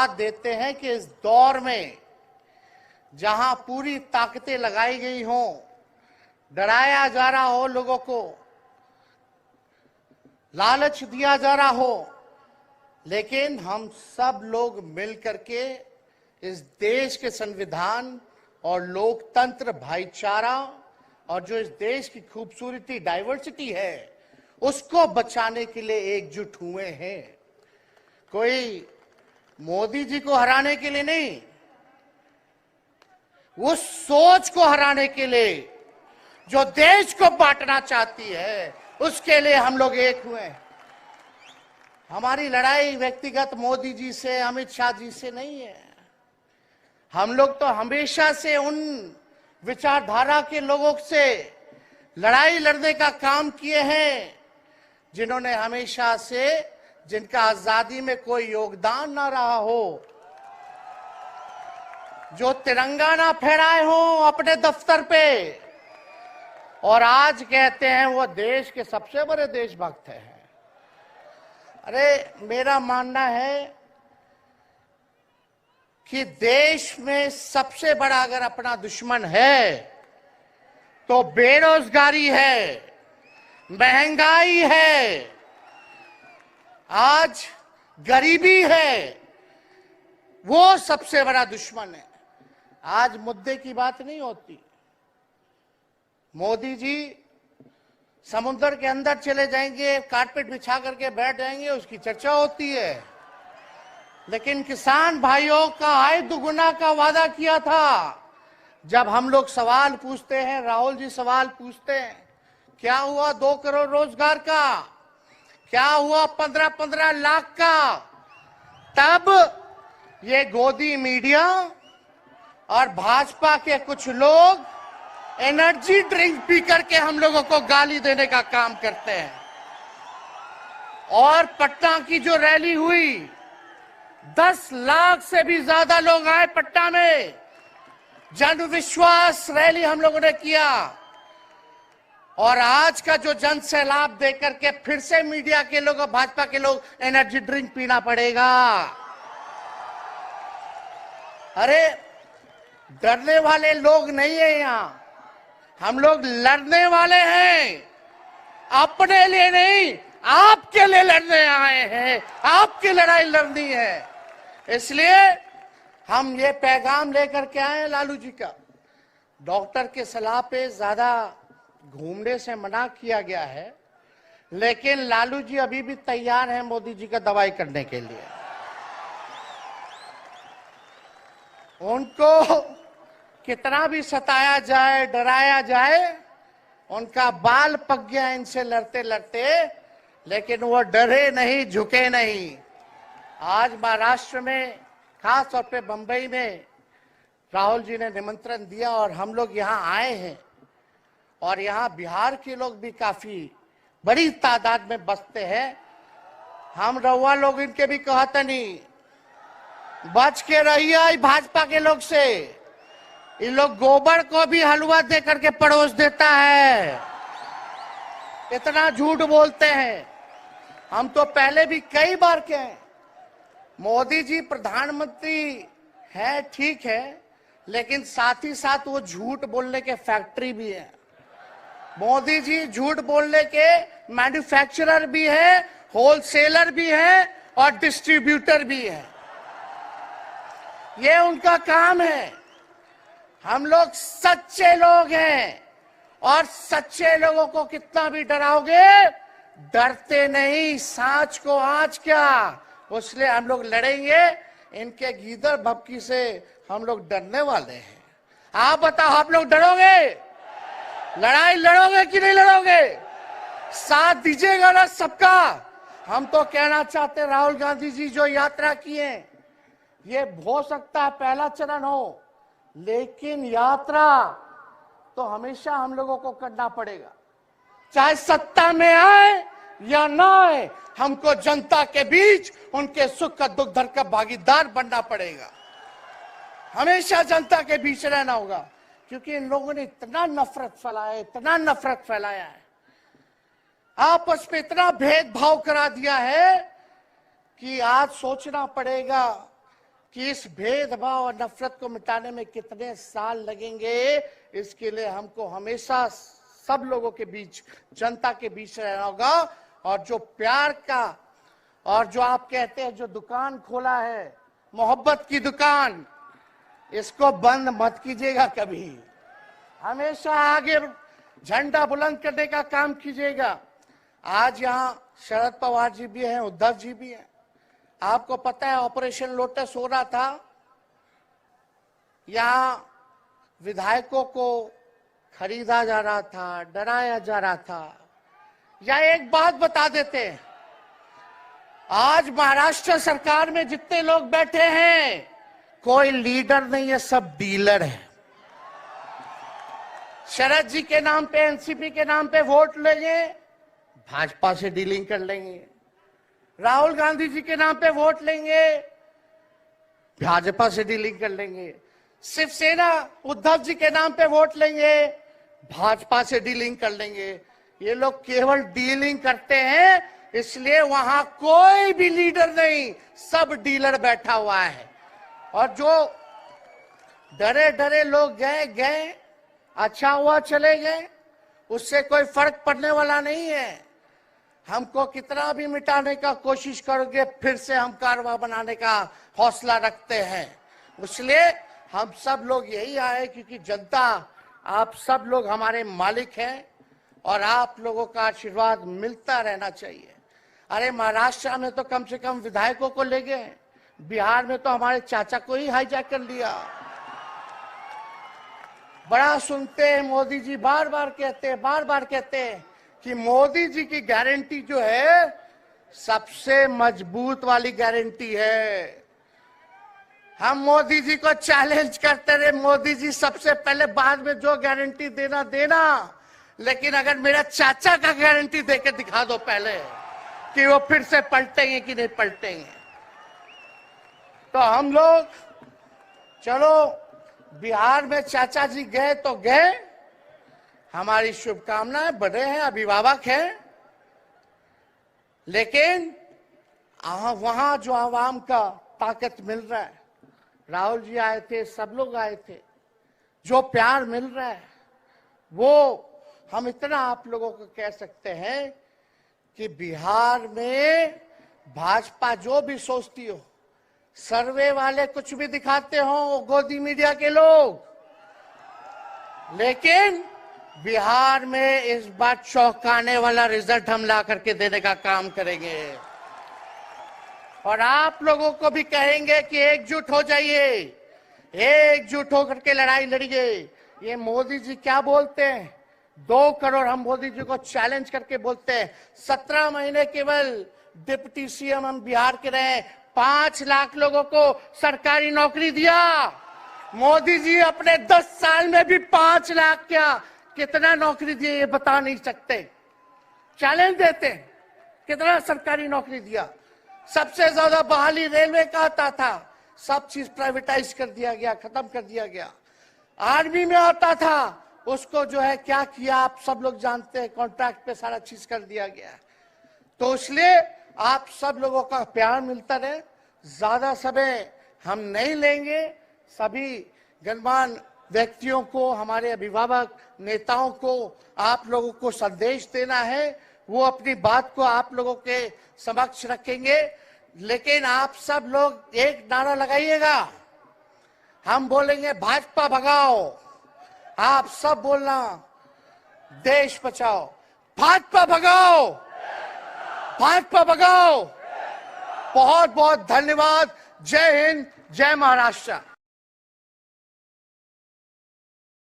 दाद देते हैं कि इस दौर में जहां पूरी ताकतें लगाई गई हों, डराया जा रहा हो, लोगों को लालच दिया जा रहा हो, लेकिन हम सब लोग मिलकर के इस देश के संविधान और लोकतंत्र, भाईचारा और जो इस देश की खूबसूरती, डाइवर्सिटी है, उसको बचाने के लिए एकजुट हुए हैं। कोई मोदी जी को हराने के लिए नहीं, उस सोच को हराने के लिए जो देश को बांटना चाहती है, उसके लिए हम लोग एक हुए हैं। हमारी लड़ाई व्यक्तिगत मोदी जी से, अमित शाह जी से नहीं है। हम लोग तो हमेशा से उन विचारधारा के लोगों से लड़ाई लड़ने का काम किए हैं जिन्होंने हमेशा से, जिनका आजादी में कोई योगदान ना रहा हो, जो तिरंगा ना फहराए हो अपने दफ्तर पे, और आज कहते हैं वो देश के सबसे बड़े देशभक्त हैं। अरे मेरा मानना है कि देश में सबसे बड़ा अगर अपना दुश्मन है तो बेरोजगारी है, महंगाई है, आज गरीबी है, वो सबसे बड़ा दुश्मन है। आज मुद्दे की बात नहीं होती। मोदी जी समुद्र के अंदर चले जाएंगे, कारपेट बिछा करके बैठ जाएंगे, उसकी चर्चा होती है। लेकिन किसान भाइयों का आय दुगुना का वादा किया था। जब हम लोग सवाल पूछते हैं, राहुल जी सवाल पूछते हैं, क्या हुआ 2 करोड़ रोजगार का, क्या हुआ 15-15 लाख का, तब ये गोदी मीडिया और भाजपा के कुछ लोग एनर्जी ड्रिंक पी करके हम लोगों को गाली देने का काम करते हैं। और पटना की जो रैली हुई, 10 लाख से भी ज्यादा लोग आए पटना में, जन विश्वास रैली हम लोगों ने किया। और आज का जो जन सैलाब देकर के फिर से मीडिया के लोग और भाजपा के लोग एनर्जी ड्रिंक पीना पड़ेगा। अरे डरने वाले लोग नहीं है यहां, हम लोग लड़ने वाले हैं। अपने लिए नहीं, आपके लिए लड़ने आए हैं, आपकी लड़ाई लड़नी है। इसलिए हम ये पैगाम लेकर के आए हैं लालू जी का। डॉक्टर के सलाह पे ज्यादा घूमने से मना किया गया है, लेकिन लालू जी अभी भी तैयार हैं मोदी जी का दवाई करने के लिए। उनको कितना भी सताया जाए, डराया जाए, उनका बाल पक गया इनसे लड़ते लड़ते, लेकिन वो डरे नहीं, झुके नहीं। आज महाराष्ट्र में, खास तौर पे बंबई में राहुल जी ने निमंत्रण दिया और हम लोग यहाँ आए हैं। और यहाँ बिहार के लोग भी काफी बड़ी तादाद में बसते हैं। हम रउआ लोग इनके भी कहते नहीं, बच के रहिए भाजपा के लोग से। ये लोग गोबर को भी हलवा दे करके परोस देता है, इतना झूठ बोलते हैं। हम तो पहले भी कई बार कहे, मोदी जी प्रधानमंत्री है, ठीक है, लेकिन साथ ही साथ वो झूठ बोलने के फैक्ट्री भी है। मोदी जी झूठ बोलने के मैन्युफैक्चरर भी है, होलसेलर भी है और डिस्ट्रीब्यूटर भी है। ये उनका काम है। हम लोग सच्चे लोग हैं और सच्चे लोगों को कितना भी डराओगे, डरते नहीं, सांच को आंच क्या। इसलिए हम लोग लड़ेंगे। इनके गीदड़ भपकी से हम लोग डरने वाले हैं। आप बताओ, आप लोग डरोगे? लड़ाई लड़ोगे कि नहीं लड़ोगे? साथ दीजिएगा ना सबका। हम तो कहना चाहते, राहुल गांधी जी जो यात्रा किए, ये हो सकता है पहला चरण हो, लेकिन यात्रा तो हमेशा हम लोगों को करना पड़ेगा। चाहे सत्ता में आए या ना आए, हमको जनता के बीच उनके सुख का दुख दर्द का भागीदार बनना पड़ेगा। हमेशा जनता के बीच रहना होगा, क्योंकि इन लोगों ने इतना नफरत फैलाया, इतना नफरत फैलाया है, आपस में इतना भेदभाव करा दिया है कि आज सोचना पड़ेगा कि इस भेदभाव और नफरत को मिटाने में कितने साल लगेंगे, इसके लिए हमको हमेशा सब लोगों के बीच, जनता के बीच रहना होगा। और जो प्यार का और जो आप कहते हैं जो दुकान खोला है, मोहब्बत की दुकान, इसको बंद मत कीजिएगा कभी। हमेशा आगे झंडा बुलंद करने का काम कीजिएगा। आज यहाँ शरद पवार जी भी हैं, उद्धव जी भी हैं। आपको पता है ऑपरेशन लोटस हो रहा था, यहाँ विधायकों को खरीदा जा रहा था, डराया जा रहा था। या एक बात बता देते हैं, आज महाराष्ट्र सरकार में जितने लोग बैठे हैं, कोई लीडर नहीं है, सब डीलर है। शरद जी के नाम पे, एनसीपी के नाम पे वोट लेंगे, भाजपा से डीलिंग कर लेंगे। राहुल गांधी जी के नाम पे वोट लेंगे, भाजपा से डीलिंग कर लेंगे। शिवसेना उद्धव जी के नाम पे वोट लेंगे, भाजपा से डीलिंग कर लेंगे। ये लोग केवल डीलिंग करते हैं, इसलिए वहां कोई भी लीडर नहीं, सब डीलर बैठा हुआ है। और जो डरे डरे लोग गए, अच्छा हुआ चले गए, उससे कोई फर्क पड़ने वाला नहीं है। हमको कितना भी मिटाने का कोशिश करोगे, फिर से हम कारवा बनाने का हौसला रखते हैं। इसलिए हम सब लोग यही आए क्योंकि जनता, आप सब लोग हमारे मालिक हैं और आप लोगों का आशीर्वाद मिलता रहना चाहिए। अरे महाराष्ट्र में तो कम से कम विधायकों को ले गए, बिहार में तो हमारे चाचा को ही हाईजैक कर लिया। बड़ा सुनते हैं, मोदी जी बार बार कहते हैं कि मोदी जी की गारंटी जो है सबसे मजबूत वाली गारंटी है। हम मोदी जी को चैलेंज करते रहे, मोदी जी सबसे पहले, बाद में जो गारंटी देना, लेकिन अगर मेरा चाचा का गारंटी देके दिखा दो पहले कि वो फिर से पलटेंगे कि नहीं पलटेंगे। तो हम लोग, चलो बिहार में चाचा जी गए तो गए, हमारी शुभकामनाएं, बड़े हैं, अभिभावक हैं, लेकिन वहां जो आवाम का ताकत मिल रहा है, राहुल जी आए थे, सब लोग आए थे, जो प्यार मिल रहा है, वो हम इतना आप लोगों को कह सकते हैं कि बिहार में भाजपा जो भी सोचती हो, सर्वे वाले कुछ भी दिखाते हो, गोदी मीडिया के लोग, लेकिन बिहार में इस बार चौंकाने वाला रिजल्ट हम ला करके देने का काम करेंगे। और आप लोगों को भी कहेंगे कि एकजुट हो जाइए, एकजुट होकर के लड़ाई लड़िए। ये मोदी जी क्या बोलते हैं, 2 करोड़, हम मोदी जी को चैलेंज करके बोलते हैं, 17 महीने केवल डिप्टी सीएम हम बिहार के रहे, 5 लाख लोगों को सरकारी नौकरी दिया। मोदी जी अपने 10 साल में भी 5 लाख क्या, कितना नौकरी दिए ये बता नहीं सकते। चैलेंज देते हैं, कितना सरकारी नौकरी दिया। सबसे ज्यादा बहाली रेलवे का आता था, सब चीज प्राइवेटाइज कर दिया गया, खत्म कर दिया गया। आर्मी में आता था, उसको जो है क्या किया आप सब लोग जानते हैं, कॉन्ट्रैक्ट पे सारा चीज कर दिया गया। तो इसलिए आप सब लोगों का प्यार मिलता रहे। ज्यादा समय हम नहीं लेंगे, सभी गणमान्य व्यक्तियों को, हमारे अभिभावक नेताओं को आप लोगों को संदेश देना है, वो अपनी बात को आप लोगों के समक्ष रखेंगे। लेकिन आप सब लोग एक नारा लगाइएगा, हम बोलेंगे भाजपा भगाओ, आप सब बोलना देश बचाओ, भाजपा भगाओ, भाजपा भगाओ। बहुत बहुत धन्यवाद। जय हिंद, जय महाराष्ट्र।